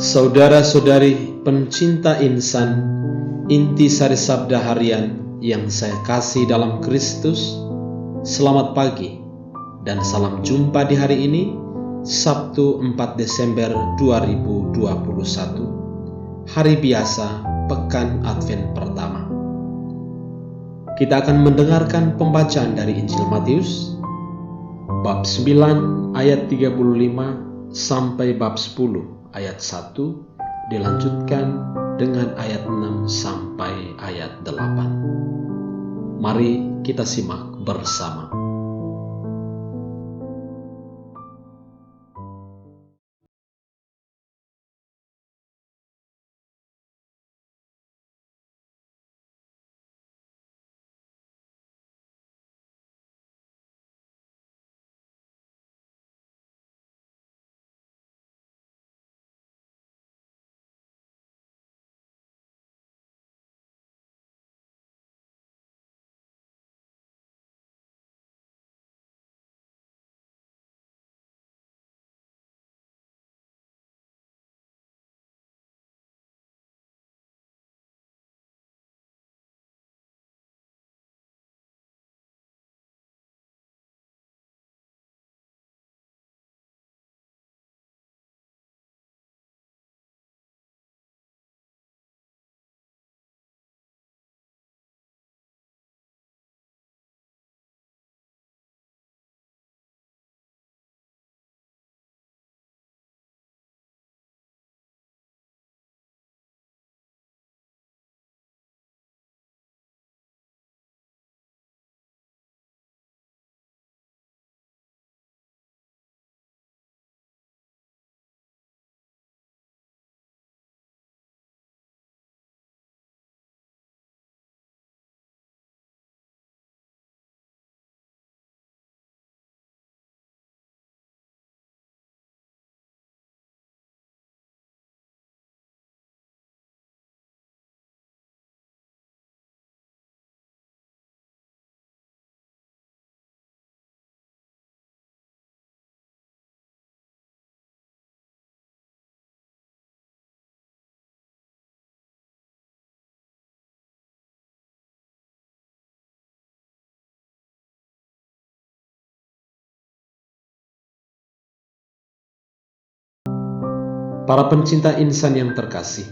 Saudara-saudari pencinta insan, intisari sabda harian yang saya kasih dalam Kristus, selamat pagi dan salam jumpa di hari ini, Sabtu 4 Desember 2021, hari biasa, pekan Advent pertama. Kita akan mendengarkan pembacaan dari Injil Matius, bab 9 ayat 35 sampai bab 10 ayat 1, dilanjutkan dengan ayat 6 sampai ayat 8. Mari kita simak bersama. Para pencinta insan yang terkasih,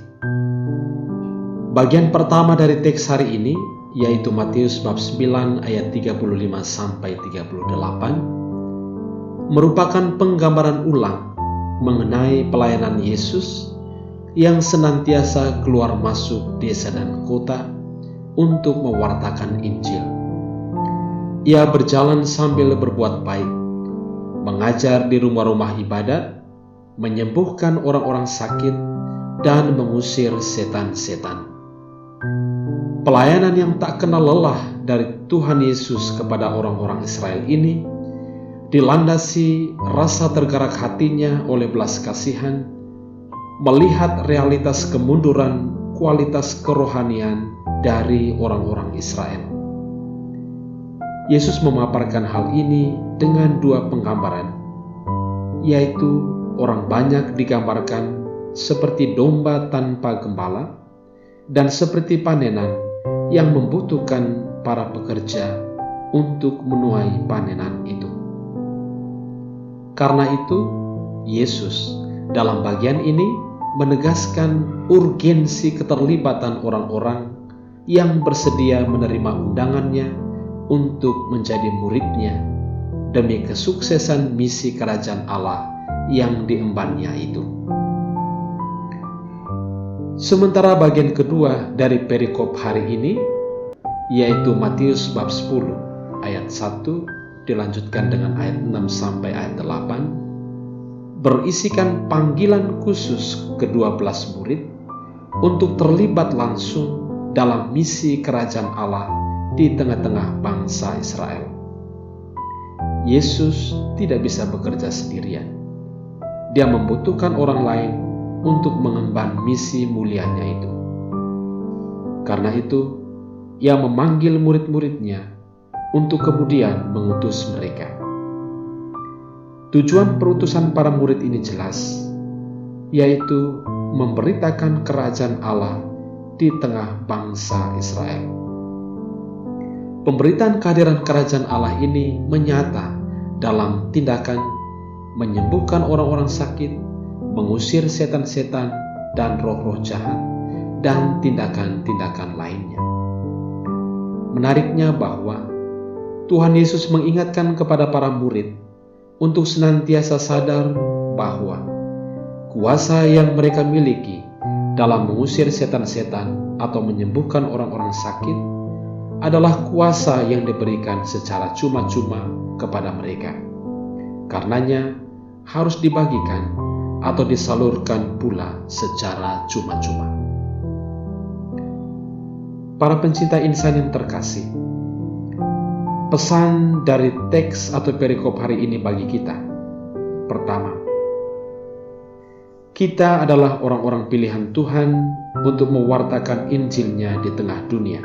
bagian pertama dari teks hari ini, yaitu Matius bab 9 ayat 35 sampai 38, merupakan penggambaran ulang mengenai pelayanan Yesus yang senantiasa keluar masuk desa dan kota untuk mewartakan Injil. Ia berjalan sambil berbuat baik, mengajar di rumah-rumah ibadat, menyembuhkan orang-orang sakit, dan mengusir setan-setan. Pelayanan yang tak kenal lelah dari Tuhan Yesus kepada orang-orang Israel ini dilandasi rasa tergerak hatinya oleh belas kasihan, melihat realitas kemunduran kualitas kerohanian dari orang-orang Israel. Yesus memaparkan hal ini dengan dua penggambaran, yaitu orang banyak digambarkan seperti domba tanpa gembala dan seperti panenan yang membutuhkan para pekerja untuk menuai panenan itu. Karena itu, Yesus dalam bagian ini menegaskan urgensi keterlibatan orang-orang yang bersedia menerima undangannya untuk menjadi muridnya demi kesuksesan misi kerajaan Allah yang diembannya itu. Sementara bagian kedua dari perikop hari ini, yaitu Matius bab 10 ayat 1 dilanjutkan dengan ayat 6 sampai ayat 8, berisikan panggilan khusus ke-12 murid untuk terlibat langsung dalam misi kerajaan Allah di tengah-tengah bangsa Israel. Yesus tidak bisa bekerja sendirian. Dia membutuhkan orang lain untuk mengemban misi mulianya itu. Karena itu, Ia memanggil murid-muridnya untuk kemudian mengutus mereka. Tujuan perutusan para murid ini jelas, yaitu memberitakan kerajaan Allah di tengah bangsa Israel. Pemberitaan kehadiran kerajaan Allah ini menyata dalam tindakan menyembuhkan orang-orang sakit, mengusir setan-setan dan roh-roh jahat, dan tindakan-tindakan lainnya. Menariknya bahwa Tuhan Yesus mengingatkan kepada para murid untuk senantiasa sadar bahwa kuasa yang mereka miliki dalam mengusir setan-setan atau menyembuhkan orang-orang sakit adalah kuasa yang diberikan secara cuma-cuma kepada mereka. Karenanya harus dibagikan atau disalurkan pula secara cuma-cuma. Para pencinta insan yang terkasih, pesan dari teks atau perikop hari ini bagi kita. Pertama, kita adalah orang-orang pilihan Tuhan untuk mewartakan Injil-Nya di tengah dunia.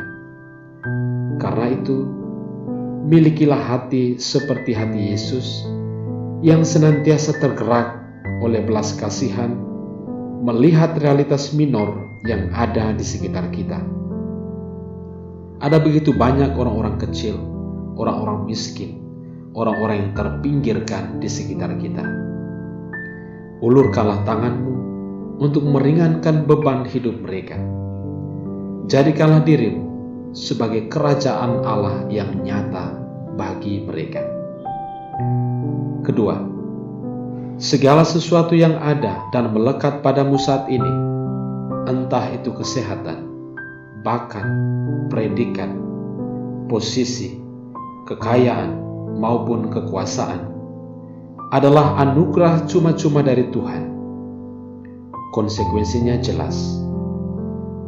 Karena itu, milikilah hati seperti hati Yesus yang senantiasa tergerak oleh belas kasihan melihat realitas minor yang ada di sekitar kita. Ada begitu banyak orang-orang kecil, orang-orang miskin, orang-orang yang terpinggirkan di sekitar kita. Ulurkanlah tanganmu untuk meringankan beban hidup mereka. Jadikanlah dirimu sebagai kerajaan Allah yang nyata bagi mereka. Kedua, segala sesuatu yang ada dan melekat padamu saat ini, entah itu kesehatan, bakat, predikat, posisi, kekayaan, maupun kekuasaan, adalah anugerah cuma-cuma dari Tuhan. Konsekuensinya jelas.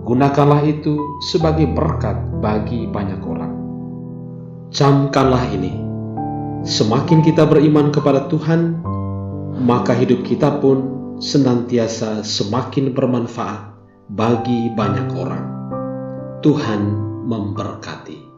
Gunakanlah itu sebagai berkat bagi banyak orang. Camkanlah ini. Semakin kita beriman kepada Tuhan, maka hidup kita pun senantiasa semakin bermanfaat bagi banyak orang. Tuhan memberkati.